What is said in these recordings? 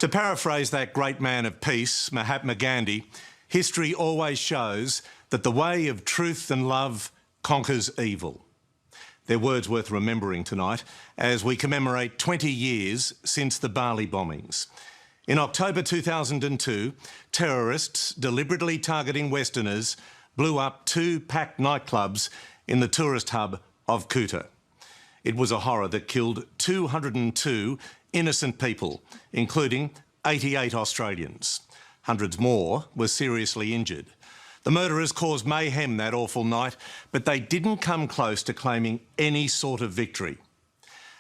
To paraphrase that great man of peace, Mahatma Gandhi, history always shows that the way of truth and love conquers evil. They're words worth remembering tonight as we commemorate 20 years since the Bali bombings. In October 2002, terrorists, deliberately targeting Westerners, blew up 2 packed nightclubs in the tourist hub of Kuta. It was a horror that killed 202 innocent people, including 88 Australians. Hundreds more were seriously injured. The murderers caused mayhem that awful night, but they didn't come close to claiming any sort of victory.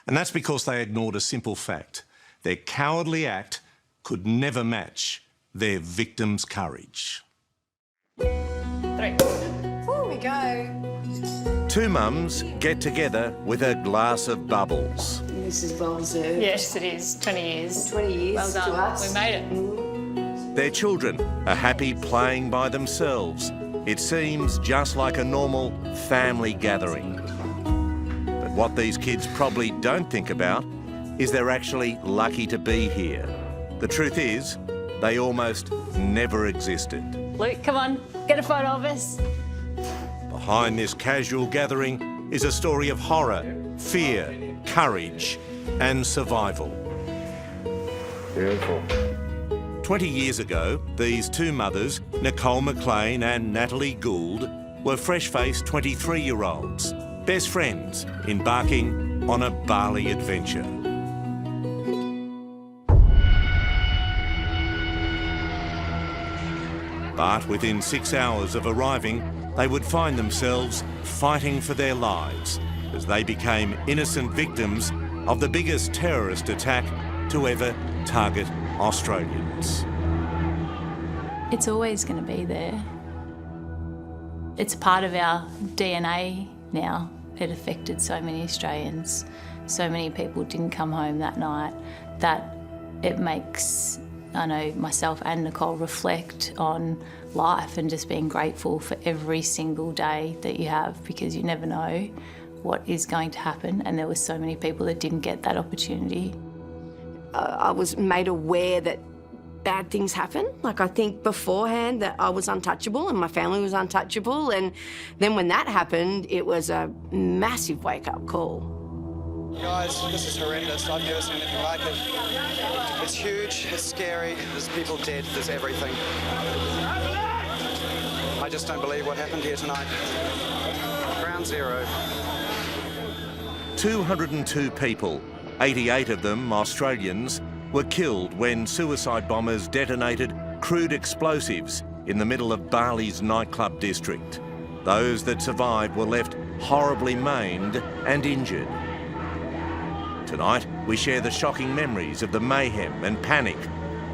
And that's because they ignored a simple fact. Their cowardly act could never match their victims' courage. 3. Here we go. 2 mums get together with a glass of bubbles. This is well deserved. Yes, it is. 20 years. 20 years Well done. to us. We made it. Their children are happy playing by themselves. It seems just like a normal family gathering. But what these kids probably don't think about is they're actually lucky to be here. The truth is, they almost never existed. Luke, come on, get a photo of us. Behind this casual gathering is a story of horror, fear, courage and survival. Beautiful. 20 years ago, these 2 mothers, Nicole Mclean and Natalie Gould, were fresh-faced 23-year-olds, best friends, embarking on a Bali adventure. But within 6 hours of arriving, they would find themselves fighting for their lives as they became innocent victims of the biggest terrorist attack to ever target Australians. It's always going to be there. It's part of our DNA now. It affected so many Australians. So many people didn't come home that night that it makes, I know, myself and Nicole reflect on life and just being grateful for every single day that you have, because you never know what is going to happen, and there were so many people that didn't get that opportunity. I was made aware that bad things happen. Like, I think beforehand that I was untouchable and my family was untouchable, and then when that happened, it was a massive wake-up call. Guys, this is horrendous. I've never seen anything like it. It's huge, it's scary, there's people dead, there's everything. I just don't believe what happened here tonight. Ground zero. 202 people, 88 of them Australians, were killed when suicide bombers detonated crude explosives in the middle of Bali's nightclub district. Those that survived were left horribly maimed and injured. Tonight, we share the shocking memories of the mayhem and panic,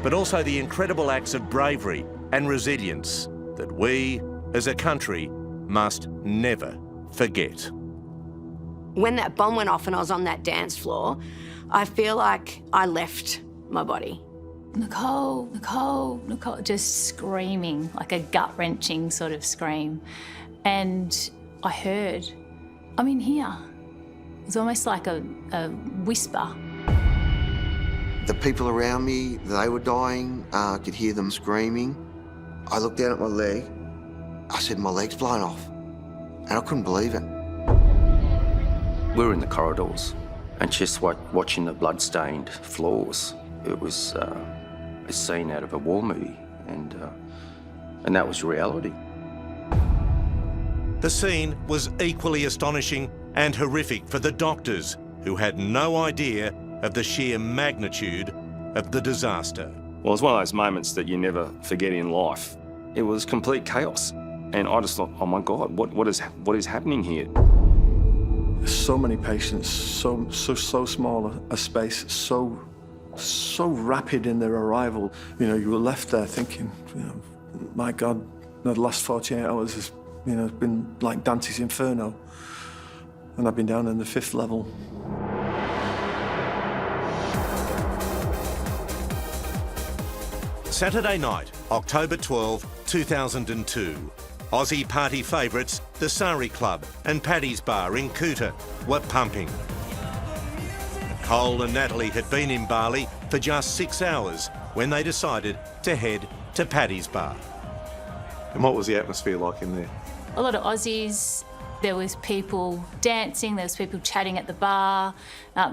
but also the incredible acts of bravery and resilience that we, as a country, must never forget. When that bomb went off and I was on that dance floor, I feel like I left my body. Nicole, Nicole, Nicole, just screaming, like a gut-wrenching sort of scream. And I heard, I'm in here. It was almost like a whisper. The people around me, they were dying. I could hear them screaming. I looked down at my leg. I said, my leg's blown off. And I couldn't believe it. We were in the corridors and just watching the blood-stained floors. It was a scene out of a war movie, and that was reality. The scene was equally astonishing and horrific for the doctors, who had no idea of the sheer magnitude of the disaster. Well, it's one of those moments that you never forget in life. It was complete chaos, and I just thought, oh my God, what is happening here? So many patients, so small a space, so rapid in their arrival. You know, you were left there thinking, you know, my God, the last 48 hours has, you know, been like Dante's Inferno. And I've been down in the 5th level. Saturday night, October 12, 2002. Aussie party favourites, the Sari Club and Paddy's Bar in Kuta, were pumping. Nicole and Natalie had been in Bali for just 6 hours when they decided to head to Paddy's Bar. And what was the atmosphere like in there? A lot of Aussies. There was people dancing, there was people chatting at the bar,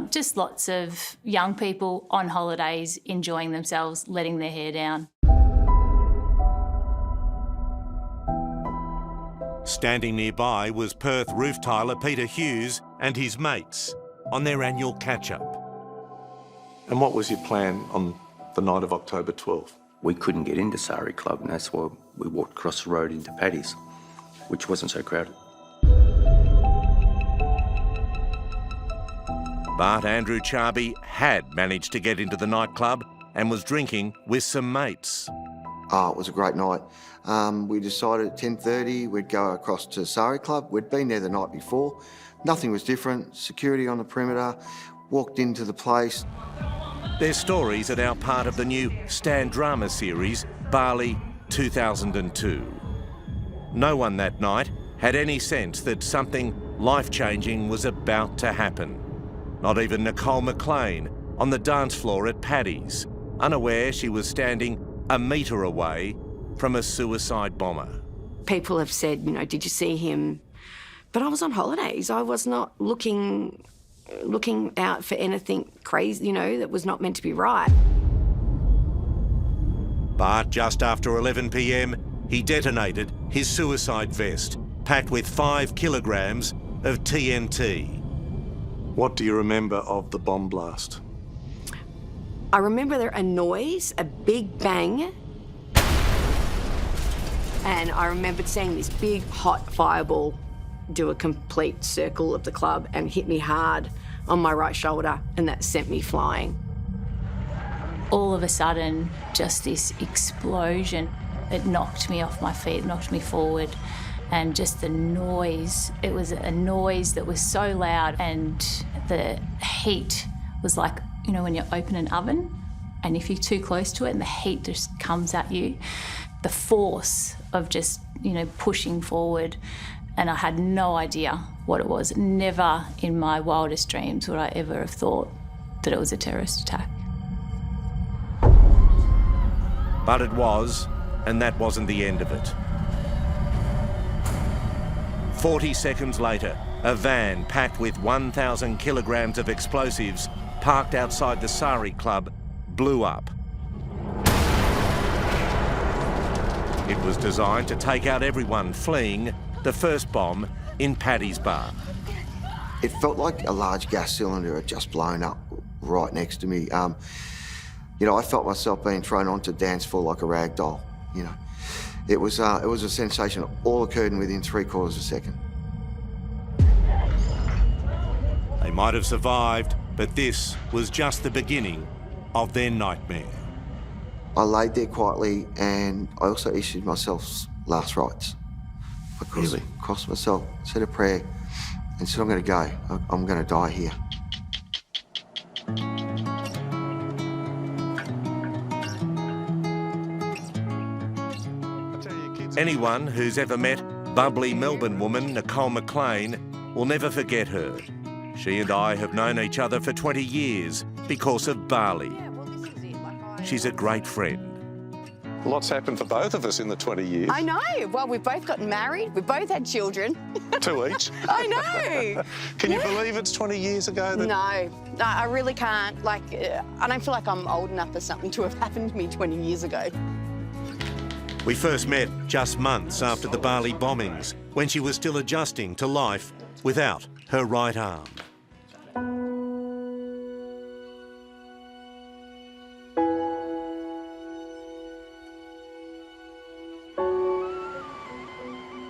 just lots of young people on holidays, enjoying themselves, letting their hair down. Standing nearby was Perth roof tiler Peter Hughes and his mates on their annual catch-up. And what was your plan on the night of October 12th? We couldn't get into Sarah Club, and that's why we walked across the road into Paddy's, which wasn't so crowded. But Andrew Charby had managed to get into the nightclub and was drinking with some mates. Oh, it was a great night. We decided at 10:30 we'd go across to Sarah Club. We'd been there the night before. Nothing was different. Security on the perimeter. Walked into the place. Their stories are now part of the new Stand drama series, Bali 2002. No one that night had any sense that something life-changing was about to happen. Not even Nicole Mclean on the dance floor at Paddy's, unaware she was standing a metre away from a suicide bomber. People have said, you know, did you see him? But I was on holidays. I was not looking out for anything crazy, you know, that was not meant to be right. But just after 11 p.m, he detonated his suicide vest, packed with 5 kilograms of TNT. What do you remember of the bomb blast? I remember there a noise, a big bang, and I remembered seeing this big hot fireball do a complete circle of the club and hit me hard on my right shoulder, and that sent me flying. All of a sudden, just this explosion. It knocked me off my feet, knocked me forward, and just the noise. It was a noise that was so loud, and the heat was like, you know, when you open an oven and if you're too close to it and the heat just comes at you, the force of just, you know, pushing forward. And I had no idea what it was. Never in my wildest dreams would I ever have thought that it was a terrorist attack. But it was, and that wasn't the end of it. 40 seconds later, a van packed with 1,000 kilograms of explosives parked outside the Sarah Club blew up. It was designed to take out everyone fleeing the first bomb in Paddy's Bar. It felt like a large gas cylinder had just blown up right next to me. You know, I felt myself being thrown onto the dance floor like a rag doll, you know. It was a sensation that all occurred within 3/4 of a second. They might have survived, but this was just the beginning of their nightmare. I laid there quietly and I also issued myself last rites. I crossed myself, said a prayer and said, I'm going to go. I'm going to die here. Anyone who's ever met bubbly Melbourne woman Nicole Mclean will never forget her. She and I have known each other for 20 years because of Bali. She's a great friend. Lots happened for both of us in the 20 years. I know. Well, we've both gotten married. We've both had children. 2 each. I know. Can you believe it's 20 years ago? That... No, I really can't. Like, I don't feel like I'm old enough for something to have happened to me 20 years ago. We first met just months after the Bali bombings, when she was still adjusting to life without her right arm.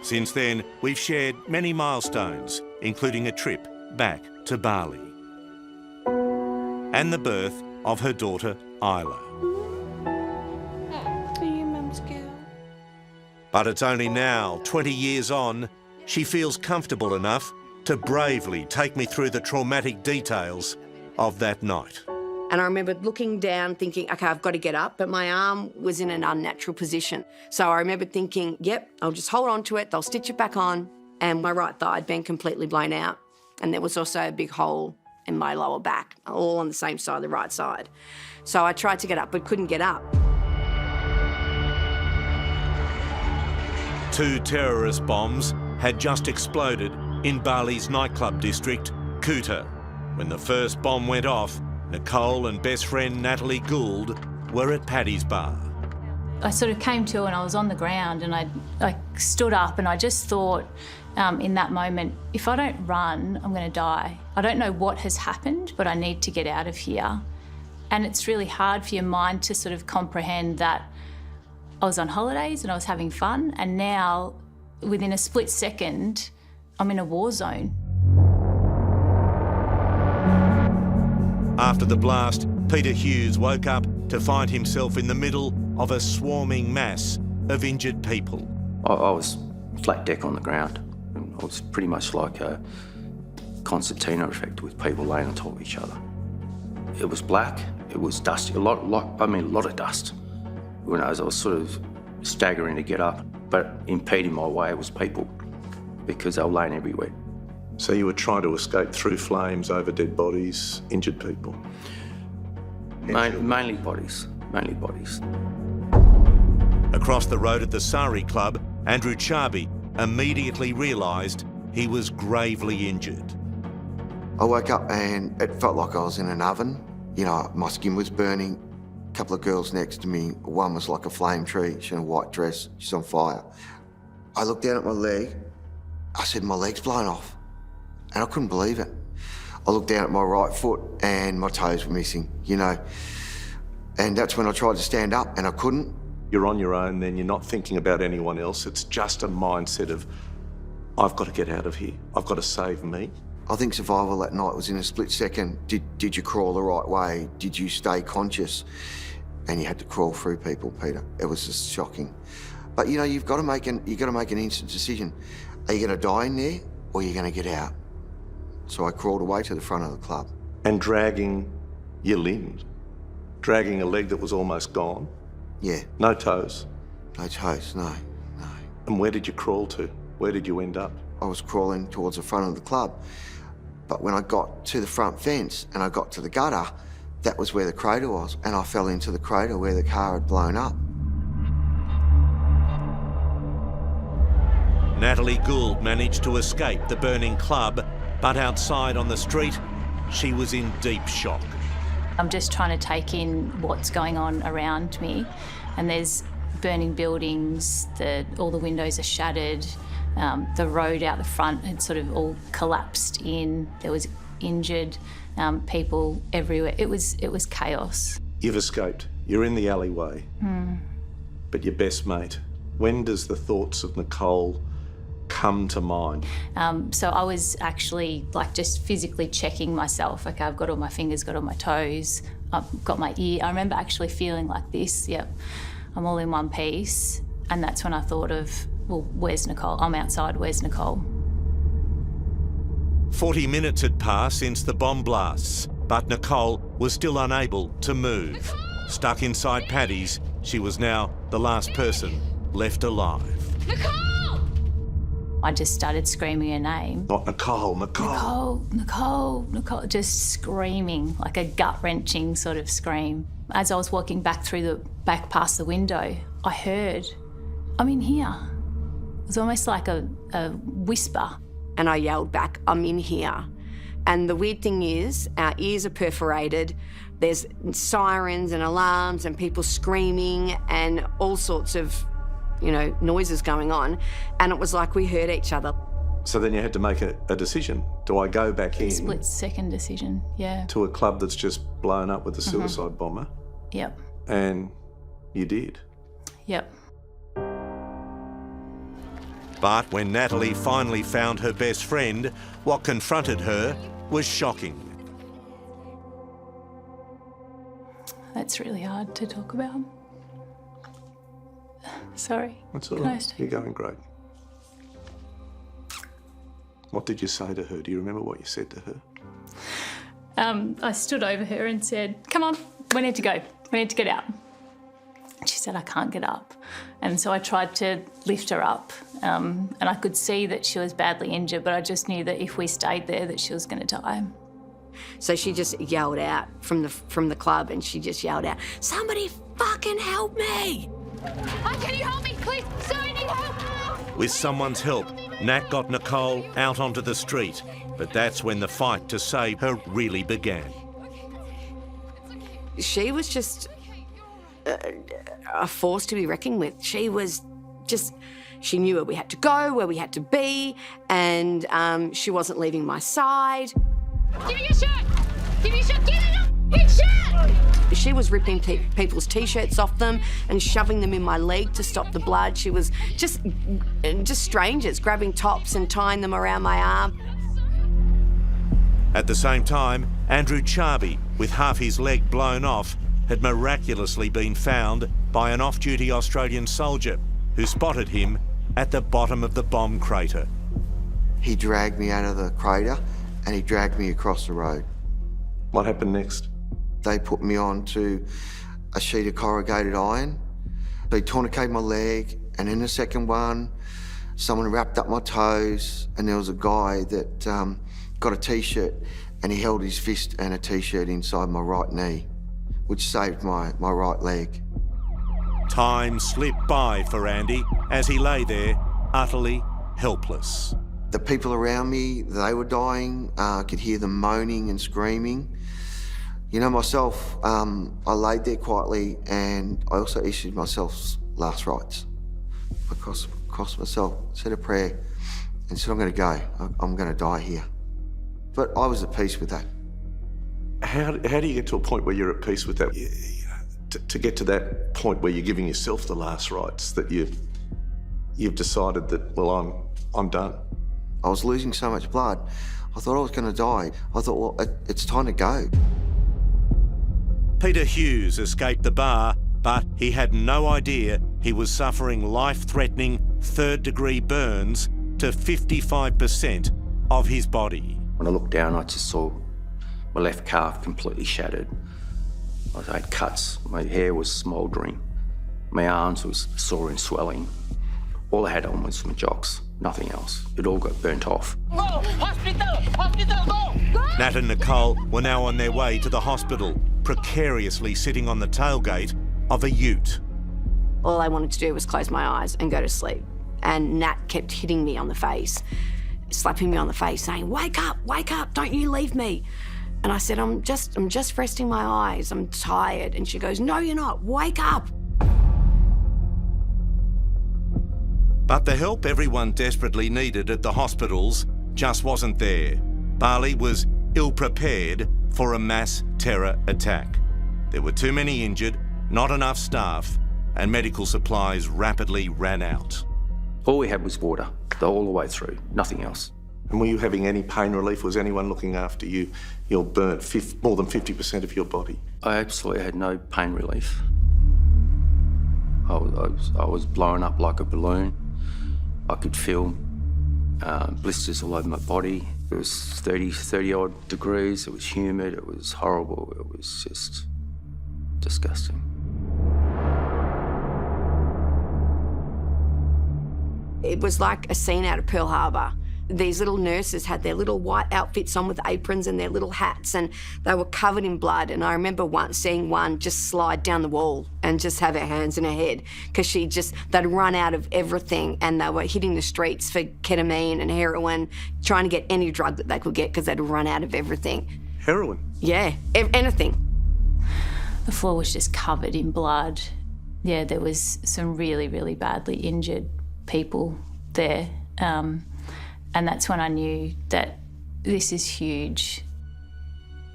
Since then, we've shared many milestones, including a trip back to Bali and the birth of her daughter, Isla. Are you Mum's girl? But it's only now, 20 years on, she feels comfortable enough to bravely take me through the traumatic details of that night. And I remember looking down thinking, OK, I've got to get up, but my arm was in an unnatural position. So I remember thinking, yep, I'll just hold on to it, they'll stitch it back on. And my right thigh had been completely blown out. And there was also a big hole and my lower back, all on the same side, the right side. So I tried to get up but couldn't get up. 2 terrorist bombs had just exploded in Bali's nightclub district, Kuta. When the first bomb went off, Nicole and best friend Natalie Gould were at Paddy's bar. I sort of came to and I was on the ground and I stood up and I just thought in that moment, if I don't run, I'm going to die. I don't know what has happened, but I need to get out of here. And it's really hard for your mind to sort of comprehend that I was on holidays and I was having fun, and now, within a split second, I'm in a war zone. After the blast, Peter Hughes woke up to find himself in the middle of a swarming mass of injured people. I was flat deck on the ground. It was pretty much like a concertina effect with people laying on top of each other. It was black, it was dusty, a lot of dust. When I was sort of staggering to get up, but impeding my way was people because they were laying everywhere. So you were trying to escape through flames, over dead bodies, injured people? Mainly bodies. Across the road at the Sari Club, Andrew Charby immediately realised he was gravely injured. I woke up and it felt like I was in an oven. You know, my skin was burning. A couple of girls next to me, one was like a flame tree. She's in a white dress, she's on fire. I looked down at my leg. I said, my leg's blown off. And I couldn't believe it. I looked down at my right foot and my toes were missing, you know. And that's when I tried to stand up and I couldn't. You're on your own then, you're not thinking about anyone else. It's just a mindset of, I've got to get out of here. I've got to save me. I think survival that night was in a split second. Did you crawl the right way? Did you stay conscious? And you had to crawl through people, Peter. It was just shocking. But you know, you've got to make an instant decision. Are you going to die in there or are you going to get out? So I crawled away to the front of the club. And dragging your limbs, dragging a leg that was almost gone. Yeah. No toes. No toes, no. And where did you crawl to? Where did you end up? I was crawling towards the front of the club. But when I got to the front fence and I got to the gutter, that was where the crater was. And I fell into the crater where the car had blown up. Natalie Gould managed to escape the burning club, but outside on the street, she was in deep shock. I'm just trying to take in what's going on around me, and there's burning buildings, all the windows are shattered, the road out the front had sort of all collapsed in, there was injured people everywhere. It was chaos. You've escaped, you're in the alleyway, but your best mate, when does the thoughts of Nicole come to mind? So I was actually just physically checking myself. Okay, I've got all my fingers, got all my toes, I've got my ear. I remember actually feeling like this, yep, I'm all in one piece. And that's when I thought of, well, where's Nicole? I'm outside, where's Nicole? 40 minutes had passed since the bomb blasts, but Nicole was still unable to move. Nicole! Stuck inside Paddy's, she was now the last person left alive. Nicole! I just started screaming her name. Not Nicole, Nicole. Nicole, just screaming, like a gut-wrenching sort of scream. As I was walking back past the window, I heard, I'm in here. It was almost like a whisper. And I yelled back, I'm in here. And the weird thing is, our ears are perforated. There's sirens and alarms and people screaming and all sorts of, noises going on. And it was like we heard each other. So then you had to make a decision. Do I go back in? Split-second decision, yeah. To a club that's just blown up with a suicide bomber? Yep. And you did? Yep. But when Natalie finally found her best friend, what confronted her was shocking. That's really hard to talk about. Sorry. That's all right. You're going great. What did you say to her? Do you remember what you said to her? I stood over her and said, come on, we need to go. We need to get out. She said, I can't get up. And so I tried to lift her up. And I could see that she was badly injured, but I just knew that if we stayed there, that she was going to die. So she just yelled out from the club, and she just yelled out, "Somebody fucking help me!" Can you help me, please? Sir, I need help! With someone's help, Nat got Nicole out onto the street, but that's when the fight to save her really began. She was just a force to be reckoned with. She was just, she knew where we had to go, where we had to be, and she wasn't leaving my side. Give me your shirt! Give me your shirt! Get it up! Big shirt! She was ripping people's T-shirts off them and shoving them in my leg to stop the blood. She was just strangers grabbing tops and tying them around my arm. At the same time, Andrew Charby, with half his leg blown off, had miraculously been found by an off-duty Australian soldier who spotted him at the bottom of the bomb crater. He dragged me out of the crater and he dragged me across the road. What happened next? They put me onto a sheet of corrugated iron. They tourniqueted my leg, and in the second one, someone wrapped up my toes, and there was a guy that got a T-shirt, and he held his fist and a T-shirt inside my right knee, which saved my right leg. Time slipped by for Andy as he lay there, utterly helpless. The people around me, they were dying. I could hear them moaning and screaming. You know, myself, I laid there quietly, and I also issued myself last rites. I crossed myself, said a prayer, and said, I'm going to go. I'm going to die here. But I was at peace with that. How do you get to a point where you're at peace with that? To get to that point where you're giving yourself the last rites, that you've decided that, well, I'm done. I was losing so much blood. I thought I was going to die. I thought, well, it's time to go. Peter Hughes escaped the bar, but he had no idea he was suffering life-threatening third-degree burns to 55% of his body. When I looked down, I just saw my left calf completely shattered. I had cuts, my hair was smouldering, my arms was sore and swelling. All I had on was my jocks, nothing else. It all got burnt off. Go! Hospital! Hospital, go! Nat and Nicole were now on their way to the hospital, precariously sitting on the tailgate of a ute. All I wanted to do was close my eyes and go to sleep. And Nat kept hitting me on the face, slapping me on the face, saying, wake up, don't you leave me. And I said, I'm just resting my eyes, I'm tired. And she goes, no, you're not, wake up. But the help everyone desperately needed at the hospitals just wasn't there. Bali was ill-prepared for a mass terror attack. There were too many injured, not enough staff, and medical supplies rapidly ran out. All we had was water, all the way through, nothing else. And were you having any pain relief? Was anyone looking after you? You're burnt more than 50% of your body. I absolutely had no pain relief. I was blown up like a balloon. I could feel blisters all over my body. It was 30 odd degrees. It was humid. It was horrible. It was just disgusting. It was like a scene out of Pearl Harbor. These little nurses had their little white outfits on with aprons and their little hats, and they were covered in blood. And I remember seeing one just slide down the wall and just have her hands in her head, because they'd run out of everything, and they were hitting the streets for ketamine and heroin, trying to get any drug that they could get because they'd run out of everything. Heroin? Yeah, anything. The floor was just covered in blood. Yeah, there was some really, really badly injured people there. And that's when I knew that this is huge.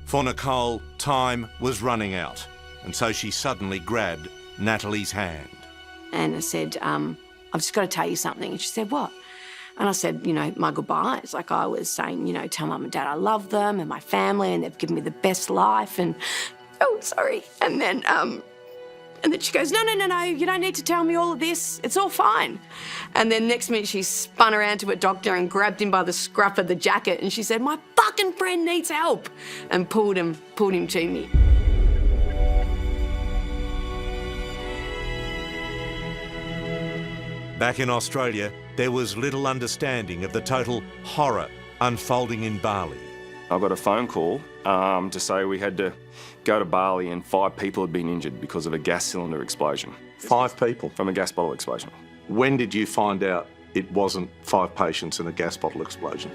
For Nicole, time was running out, and so she suddenly grabbed Natalie's hand. And I said, I've just got to tell you something. And she said, what? And I said, my goodbyes. Like I was saying, tell Mum and Dad I love them and my family, and they've given me the best life, and, oh, sorry. And then she goes, no, you don't need to tell me all of this. It's all fine. And then next minute she spun around to a doctor and grabbed him by the scruff of the jacket, and she said, my fucking friend needs help, and pulled him to me. Back in Australia, there was little understanding of the total horror unfolding in Bali. I got a phone call to say we had to go to Bali and 5 people had been injured because of a gas cylinder explosion. 5 people? From a gas bottle explosion. When did you find out it wasn't 5 patients and a gas bottle explosion?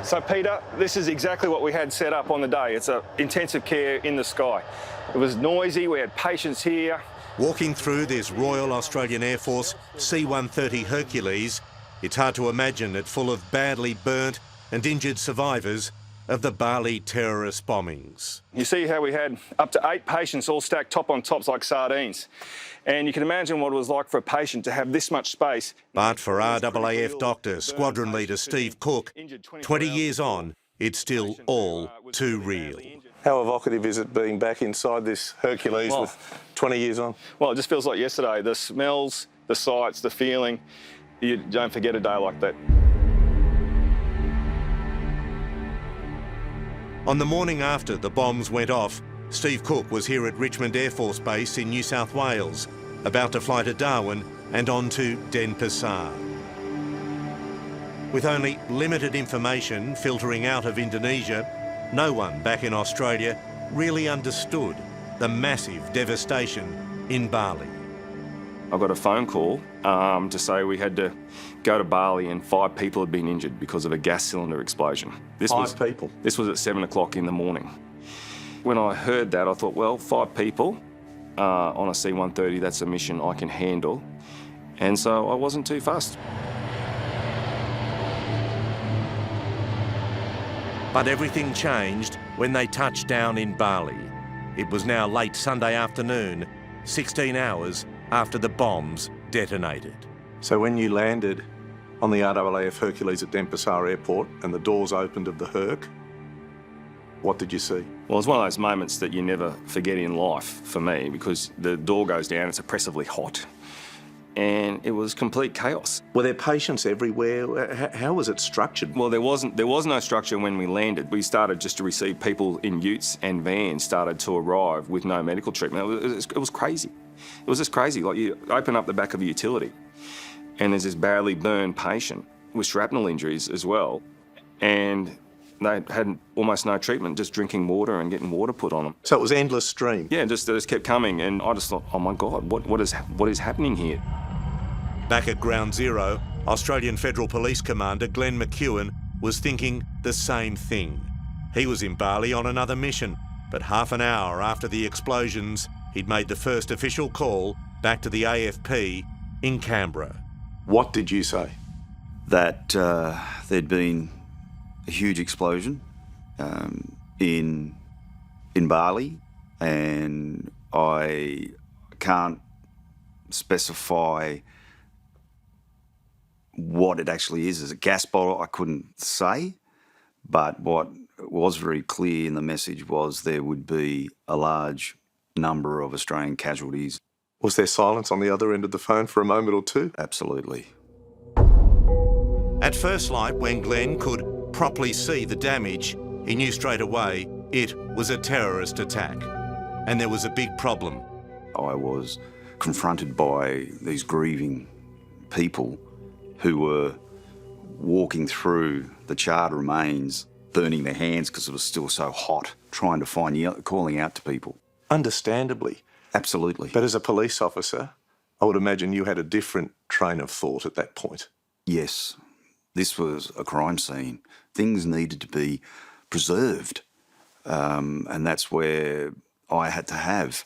So Peter, this is exactly what we had set up on the day. It's an intensive care in the sky. It was noisy, we had patients here. Walking through this Royal Australian Air Force C-130 Hercules, it's hard to imagine it full of badly burnt and injured survivors of the Bali terrorist bombings. You see how we had up to 8 patients all stacked top on tops like sardines. And you can imagine what it was like for a patient to have this much space. But for RAAF doctor, squadron leader Steve Cook, 20 years on, it's still all too real. How evocative is it being back inside this Hercules with 20 years on? Well, it just feels like yesterday. The smells, the sights, the feeling. You don't forget a day like that. On the morning after the bombs went off, Steve Cook was here at Richmond Air Force Base in New South Wales, about to fly to Darwin and on to Denpasar. With only limited information filtering out of Indonesia, no one back in Australia really understood the massive devastation in Bali. I got a phone call to say we had to go to Bali and 5 people had been injured because of a gas cylinder explosion. This 5 people? This was at 7 o'clock in the morning. When I heard that, I thought, well, 5 people on a C-130, that's a mission I can handle. And so I wasn't too fussed. But everything changed when they touched down in Bali. It was now late Sunday afternoon, 16 hours after the bombs detonated. So when you landed on the RAAF Hercules at Denpasar Airport and the doors opened of the Herc, what did you see? Well, it's one of those moments that you never forget in life for me, because the door goes down, it's oppressively hot, and it was complete chaos. Were there patients everywhere? How was it structured? Well, there was no structure when we landed. We started just to receive people in utes and vans started to arrive with no medical treatment. It was crazy. It was just crazy. Like, you open up the back of a utility and there's this badly burned patient with shrapnel injuries as well, and they had almost no treatment, just drinking water and getting water put on them. So it was endless stream? Yeah, they just kept coming, and I just thought, oh my God, what is happening here? Back at Ground Zero, Australian Federal Police Commander Glenn McEwen was thinking the same thing. He was in Bali on another mission, but half an hour after the explosions, he'd made the first official call back to the AFP in Canberra. What did you say? That there'd been a huge explosion in Bali, and I can't specify what it actually is. Is it a gas bottle? I couldn't say, but what was very clear in the message was there would be a large number of Australian casualties. Was there silence on the other end of the phone for a moment or two? Absolutely. At first light, when Glenn could properly see the damage, he knew straight away it was a terrorist attack. And there was a big problem. I was confronted by these grieving people who were walking through the charred remains, burning their hands because it was still so hot, trying to find, calling out to people. Understandably. Absolutely. But as a police officer, I would imagine you had a different train of thought at that point. Yes. This was a crime scene. Things needed to be preserved. And that's where I had to have,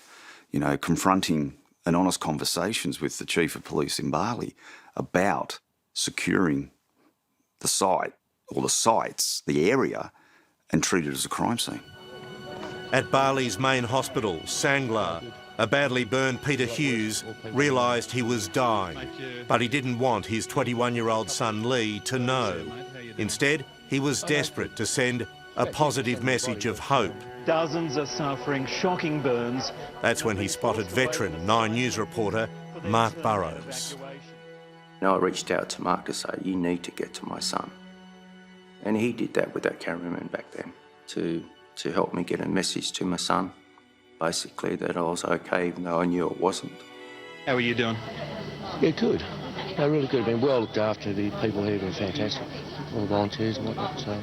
confronting and honest conversations with the Chief of Police in Bali about securing the site, or the sites, the area, and treat it as a crime scene. At Bali's main hospital, Sanglar, a badly burned Peter Hughes realised he was dying, but he didn't want his 21-year-old son Lee to know. Instead, he was desperate to send a positive message of hope. Dozens are suffering shocking burns. That's when he spotted veteran 9 News reporter Mark Burrows. I reached out to Mark to say, you need to get to my son. And he did that with that cameraman back then to help me get a message to my son, basically that I was okay even though I knew it wasn't. How are you doing? Yeah, good. No, really good. Been well looked after. The people here have been fantastic. All the volunteers and whatnot. So,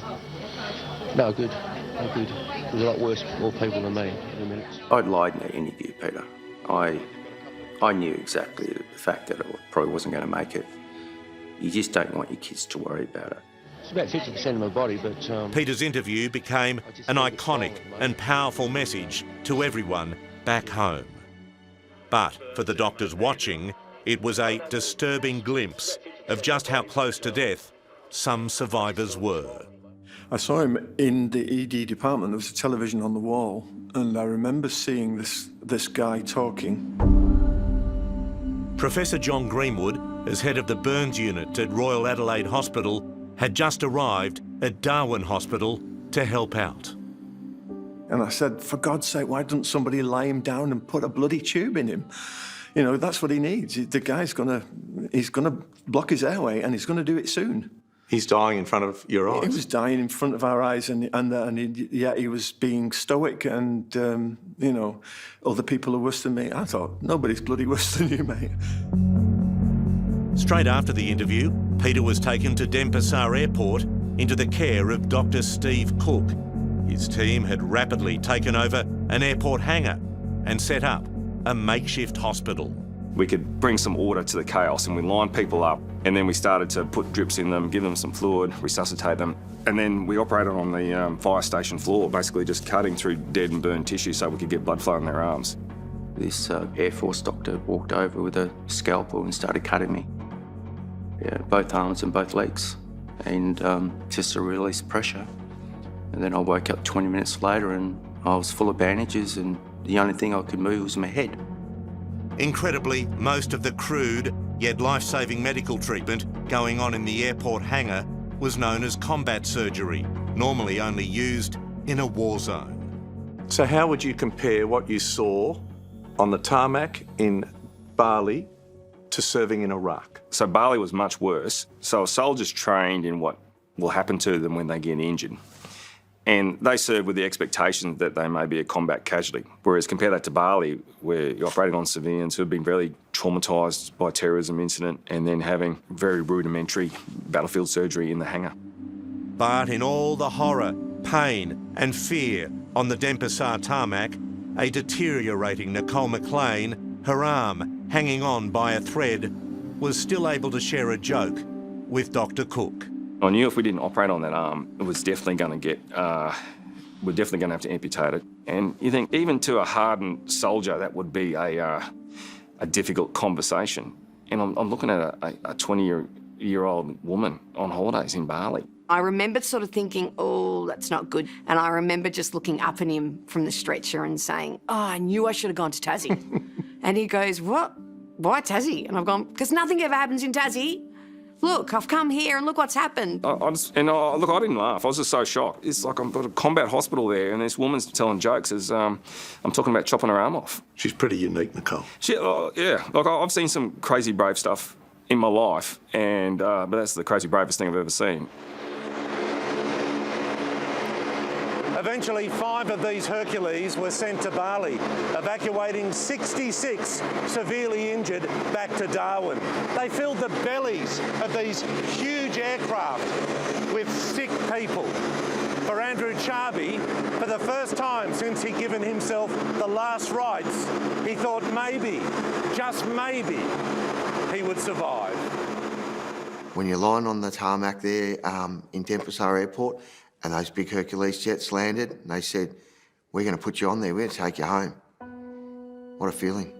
no, good. No, good. There's a lot worse, more people than me in a minute. I'd lied in that interview, Peter. I knew exactly the fact that I probably wasn't going to make it. You just don't want your kids to worry about it. It's about 50% of my body, but... Peter's interview became an iconic and powerful message to everyone back home. But for the doctors watching, it was a disturbing glimpse of just how close to death some survivors were. I saw him in the ED department. There was a television on the wall, and I remember seeing this guy talking. Professor John Greenwood, as head of the burns unit at Royal Adelaide Hospital, had just arrived at Darwin Hospital to help out. And I said, for God's sake, why doesn't somebody lay him down and put a bloody tube in him? You know, that's what he needs. The guy's he's gonna block his airway, and he's gonna do it soon. He's dying in front of your eyes. He was dying in front of our eyes, yet he was being stoic, and you know, other people are worse than me. I thought, nobody's bloody worse than you, mate. Straight after the interview, Peter was taken to Denpasar Airport into the care of Dr. Steve Cook. His team had rapidly taken over an airport hangar and set up a makeshift hospital. We could bring some order to the chaos, and we lined people up, and then we started to put drips in them, give them some fluid, resuscitate them, and then we operated on the fire station floor, basically just cutting through dead and burned tissue so we could get blood flow in their arms. This Air Force doctor walked over with a scalpel and started cutting me. Yeah, both arms and both legs, and just to release pressure. And then I woke up 20 minutes later and I was full of bandages, and the only thing I could move was my head. Incredibly, most of the crude yet life-saving medical treatment going on in the airport hangar was known as combat surgery, normally only used in a war zone. So how would you compare what you saw on the tarmac in Bali to serving in Iraq? So Bali was much worse. So soldiers trained in what will happen to them when they get injured. And they serve with the expectation that they may be a combat casualty. Whereas compare that to Bali, where you're operating on civilians who have been very traumatised by a terrorism incident and then having very rudimentary battlefield surgery in the hangar. But in all the horror, pain and fear on the Denpasar tarmac, a deteriorating Nicole Mclean, her arm hanging on by a thread, was still able to share a joke with Dr. Cook. I knew if we didn't operate on that arm, it was definitely going to get, we're definitely going to have to amputate it. And you think, even to a hardened soldier, that would be a difficult conversation. And I'm looking at a 20-year-old woman on holidays in Bali. I remember sort of thinking, oh, that's not good. And I remember just looking up at him from the stretcher and saying, oh, I knew I should have gone to Tassie. And he goes, what? Why Tassie? And I've gone, because nothing ever happens in Tassie. Look, I've come here and look what's happened. Look, I didn't laugh. I was just so shocked. It's like I'm at a combat hospital there, and this woman's telling jokes as I'm talking about chopping her arm off. She's pretty unique, Nicole. Yeah. Like, I've seen some crazy brave stuff in my life, and but that's the crazy bravest thing I've ever seen. Eventually, 5 of these Hercules were sent to Bali, evacuating 66 severely injured back to Darwin. They filled the bellies of these huge aircraft with sick people. For Andrew Charby, for the first time since he'd given himself the last rites, he thought maybe, just maybe, he would survive. When you're lying on the tarmac there in Denpasar Airport, and those big Hercules jets landed, and they said, we're going to put you on there, we're going to take you home. What a feeling.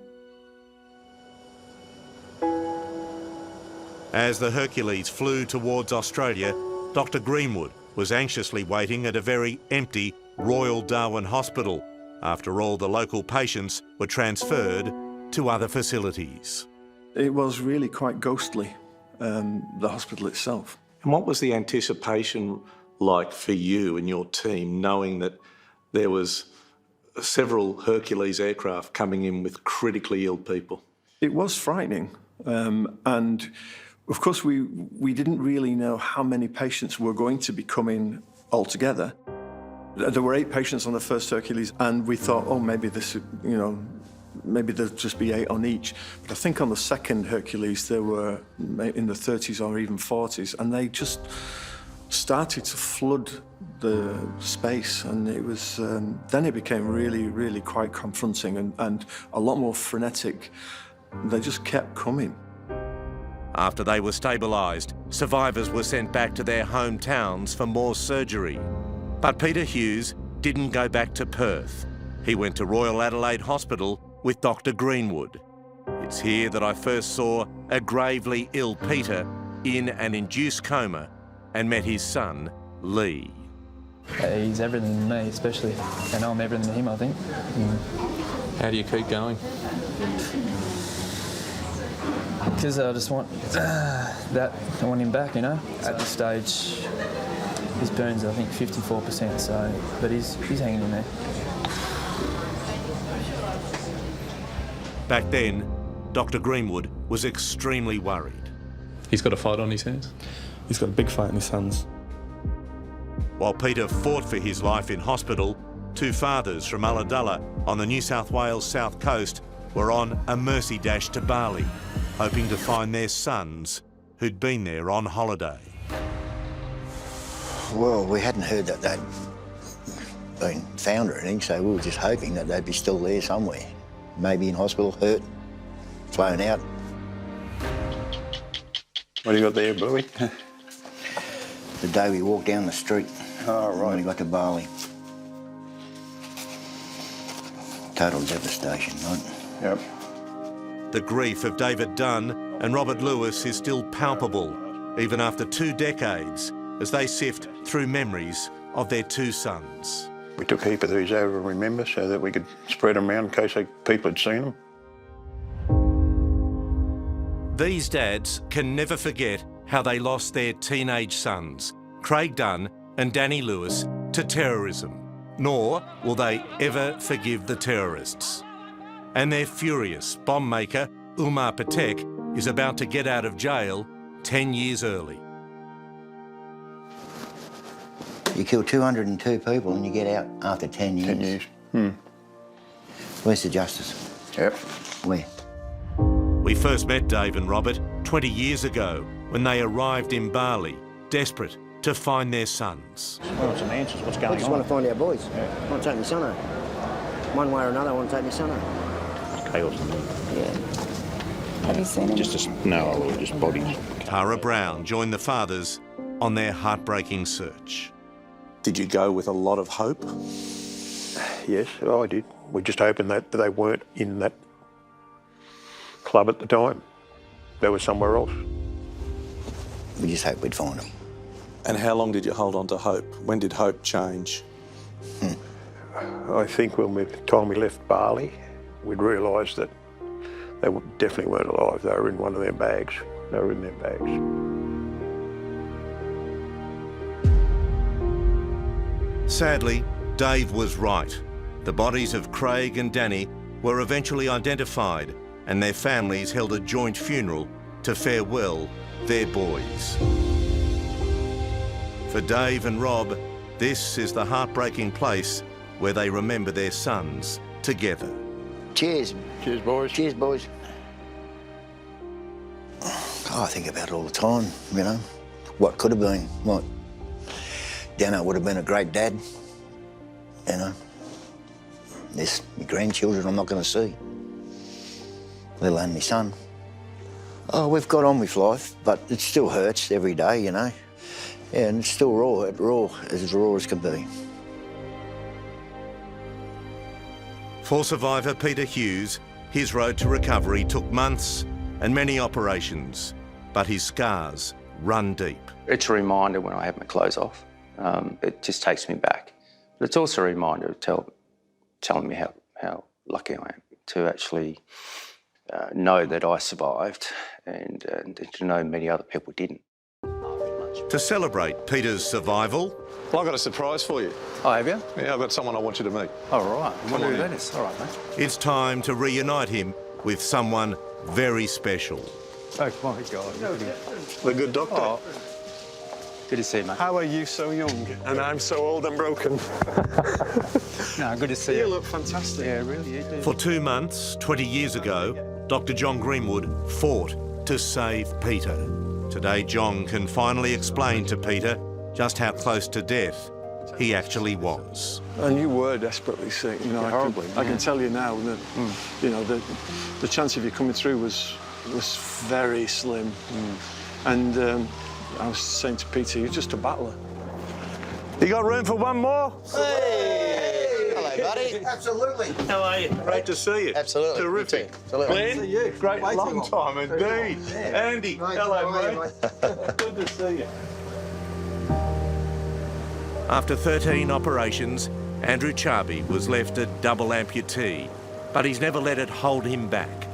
As the Hercules flew towards Australia, Dr. Greenwood was anxiously waiting at a very empty Royal Darwin Hospital. After all, the local patients were transferred to other facilities. It was really quite ghostly, the hospital itself. And what was the anticipation like for you and your team, knowing that there was several Hercules aircraft coming in with critically ill people? It was frightening. And of course, we didn't really know how many patients were going to be coming altogether. There were 8 patients on the first Hercules, and we thought, oh, maybe this, maybe there'd just be 8 on each. But I think on the second Hercules, there were in the 30s or even 40s, and they just started to flood the space, and it was then it became really, really quite confronting and a lot more frenetic. They just kept coming. After they were stabilised, survivors were sent back to their hometowns for more surgery. But Peter Hughes didn't go back to Perth. He went to Royal Adelaide Hospital with Dr. Greenwood. It's here that I first saw a gravely ill Peter in an induced coma and met his son, Lee. He's everything to me, especially, and I'm everything to him, I think. How do you keep going? Because I just want that. I want him back, you know. At this stage, his burns, I think, 54%. So, but he's hanging in there. Back then, Dr. Greenwood was extremely worried. He's got a fight on his hands? He's got a big fight in his hands. While Peter fought for his life in hospital, 2 fathers from Ulladulla on the New South Wales south coast were on a mercy dash to Bali, hoping to find their sons who'd been there on holiday. Well, we hadn't heard that they'd been found or anything, so we were just hoping that they'd be still there somewhere. Maybe in hospital, hurt, flown out. What do you got there, Bluey? The day we walked down the street. Oh, right. When we got to Bali. Total devastation, right? Yep. The grief of David Dunn and Robert Lewis is still palpable, even after 2 decades, as they sift through memories of their 2 sons. We took a heap of these over, remember, so that we could spread them around in case people had seen them. These dads can never forget how they lost their teenage sons, Craig Dunn and Danny Lewis, to terrorism, nor will they ever forgive the terrorists. And their furious bomb maker, Umar Patek, is about to get out of jail 10 years early. You kill 202 people and you get out after 10 years. 10 years. Hmm. Where's the justice? Yep. Where? We first met Dave and Robert 20 years ago when they arrived in Bali, desperate to find their sons. I want some answers. What's going on? I just want to find our boys. Yeah. I want to take my son home. One way or another, I want to take my son home. Chaos. Yeah. Have you seen him? No, just bodies. Tara Brown joined the fathers on their heartbreaking search. Did you go with a lot of hope? Yes, I did. We just hoping that they weren't in that club at the time. They were somewhere else. We just hoped we'd find them. And how long did you hold on to hope? When did hope change? I think when the time we left Bali, we'd realised that they definitely weren't alive. They were in one of their bags. They were in their bags. Sadly, Dave was right. The bodies of Craig and Danny were eventually identified and their families held a joint funeral to farewell their boys. For Dave and Rob, this is the heartbreaking place where they remember their sons together. Cheers. Cheers, boys. Cheers, boys. Oh, I think about it all the time, you know. What could have been, what? Dano would have been a great dad, you know. There's my grandchildren I'm not going to see, let alone my son. Oh, we've got on with life, but it still hurts every day, you know. Yeah, and it's still raw as can be. For survivor Peter Hughes, his road to recovery took months and many operations, but his scars run deep. It's a reminder when I have my clothes off. It just takes me back. But it's also a reminder of telling me how lucky I am to actually know that I survived and to know many other people didn't. To celebrate Peter's survival... Well, I've got a surprise for you. Oh, have you? Yeah, I've got someone I want you to meet. Oh, right. I wonder who that is. All right, mate. It's time to reunite him with someone very special. Oh, my God. The good doctor. Oh. Good to see you, mate. How are you so young and I'm so old and broken? No, good to see you. You look fantastic. Yeah, really, you do. For 2 months, 20 years ago, Dr. John Greenwood fought to save Peter. Today, John can finally explain to Peter just how close to death he actually was. And you were desperately sick. You know, horribly. I can tell you now that, you know, the chance of you coming through was very slim. And I was saying to Peter, you're just a battler. You got room for one more? Hey! Hello, buddy. Absolutely. How are you? Great to see you. Absolutely. Terrific. Absolutely. Glenn, you. great, Way too long long. time indeed. Yeah. Andy, Nice hello, to meet you, mate. Good to see you. After 13 operations, Andrew Charby was left a double amputee, but he's never let it hold him back.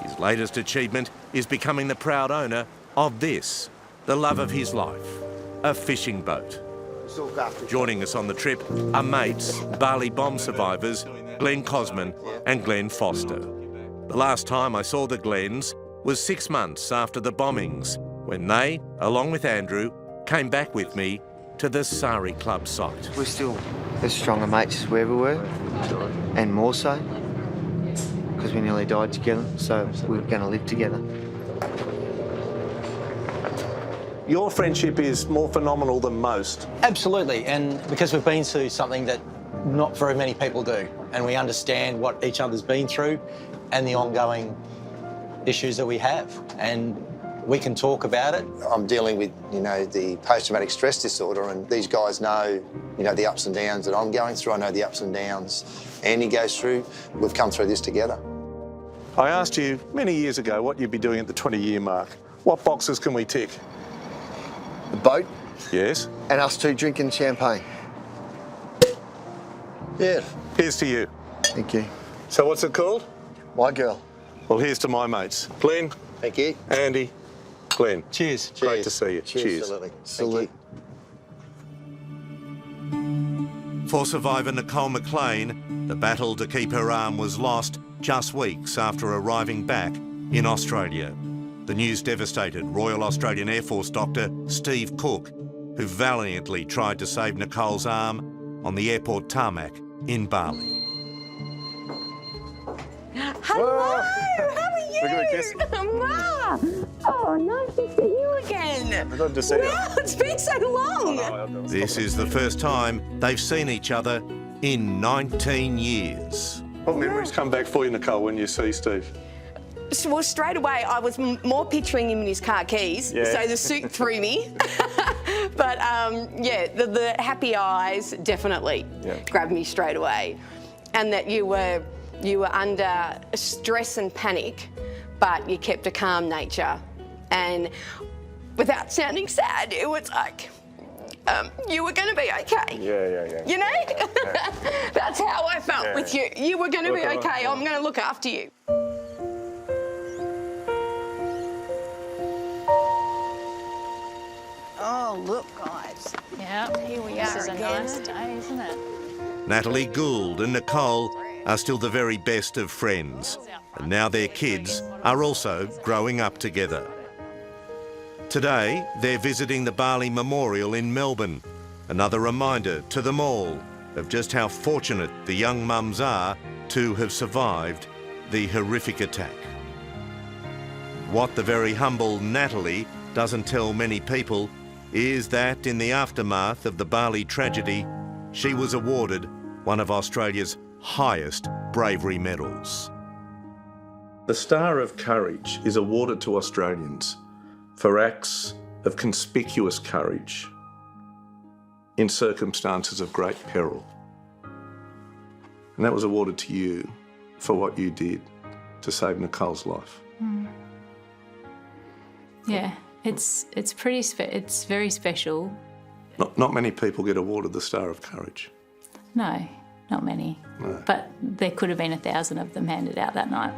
His latest achievement is becoming the proud owner of this, the love of his life, a fishing boat. Joining us on the trip are mates, Bali bomb survivors, Glenn Cosman and Glenn Foster. The last time I saw the Glens was 6 months after the bombings, when they, along with Andrew, came back with me to the Sari Club site. We're still as strong of mates as we ever were, and more so, because we nearly died together, so we're going to live together. Your friendship is more phenomenal than most. Absolutely, and because we've been through something that not very many people do, and we understand what each other's been through and the ongoing issues that we have, and we can talk about it. I'm dealing with, you know, the post-traumatic stress disorder, and these guys know, you know, the ups and downs that I'm going through. I know the ups and downs Andy goes through. We've come through this together. I asked you many years ago what you'd be doing at the 20-year mark. What boxes can we tick? The boat? Yes. And us two drinking champagne. Yeah. Here's to you. Thank you. So what's it called? My girl. Well, here's to my mates. Glenn. Thank you. Andy. Glenn. Cheers. Great to see you. Cheers. Absolutely. Salute. For survivor Nicole Mclean, the battle to keep her arm was lost just weeks after arriving back in Australia. The news devastated Royal Australian Air Force doctor Steve Cook, who valiantly tried to save Nicole's arm on the airport tarmac in Bali. Hello, how are you? We're gonna kiss. Ma! Oh, nice to see you again. Good to see you. Wow, it's been so long. This is the first time they've seen each other in 19 years. What memories come back for you, Nicole, when you see Steve? Well, straight away, I was more picturing him in his car keys, Yeah. so the suit threw me. But yeah, the happy eyes definitely grabbed me straight away. And that you were under stress and panic, but you kept a calm nature. And without sounding sad, it was like, you were going to be okay. Yeah. You know? That's how I felt with you. You were going to be Look, okay. I'm going to look after you. Oh, look, guys. Yeah. Here we This are is a again. nice day, isn't it? Natalie, Gould and Nicole are still the very best of friends, and now their kids are also growing up together. Today, they're visiting the Bali Memorial in Melbourne, another reminder to them all of just how fortunate the young mums are to have survived the horrific attack. What the very humble Natalie doesn't tell many people is that in the aftermath of the Bali tragedy, she was awarded one of Australia's highest bravery medals. The Star of Courage is awarded to Australians for acts of conspicuous courage in circumstances of great peril. And that was awarded to you for what you did to save Nicole's life. Yeah, it's very special. Not many people get awarded the Star of Courage. No, not many. No. But there could have been 1,000 of them handed out that night.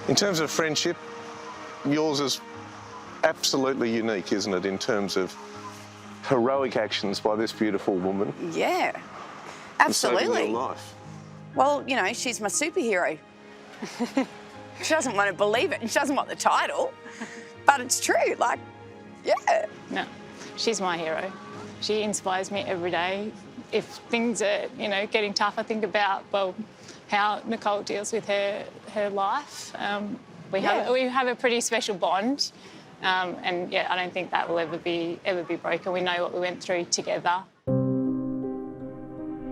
In terms of friendship, yours is absolutely unique, isn't it, in terms of heroic actions by this beautiful woman. Yeah, and saving absolutely. your life. Well, you know, she's my superhero. She doesn't want to believe it. She doesn't want the title. But it's true, like, yeah. No, she's my hero. She inspires me every day if things are, getting tough, I think about, well, how Nicole deals with her life. We have a pretty special bond, and I don't think that will ever be broken. We know what we went through together.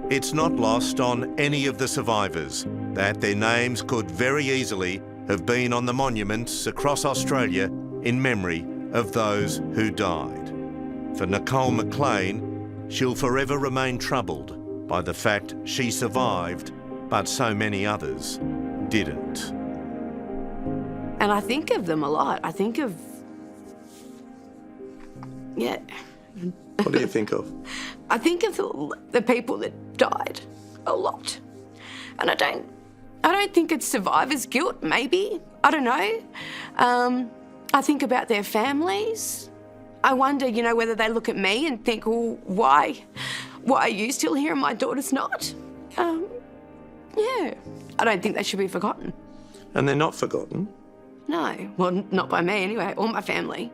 It's not lost on any of the survivors that their names could very easily have been on the monuments across Australia in memory of those who died. For Nicole Mclean, she'll forever remain troubled by the fact she survived, but so many others didn't. And I think of them a lot. I think of, What do you think of? I think of the people that died a lot. And I don't think it's survivor's guilt, maybe. I don't know. I think about their families. I wonder, whether they look at me and think, well, why are you still here and my daughter's not? I don't think they should be forgotten. And they're not forgotten? No, well, not by me anyway, or my family.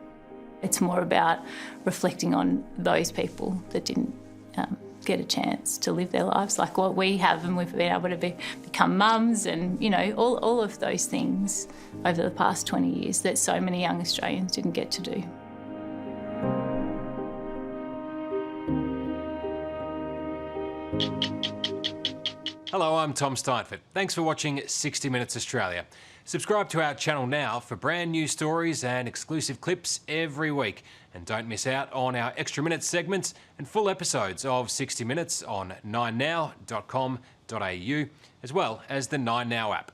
It's more about reflecting on those people that didn't get a chance to live their lives like what we have, and we've been able to become mums and, all of those things over the past 20 years that so many young Australians didn't get to do. Hello, I'm Tom Steinfort. Thanks for watching 60 Minutes Australia. Subscribe to our channel now for brand new stories and exclusive clips every week. And don't miss out on our Extra Minutes segments and full episodes of 60 Minutes on 9now.com.au, as well as the 9Now app.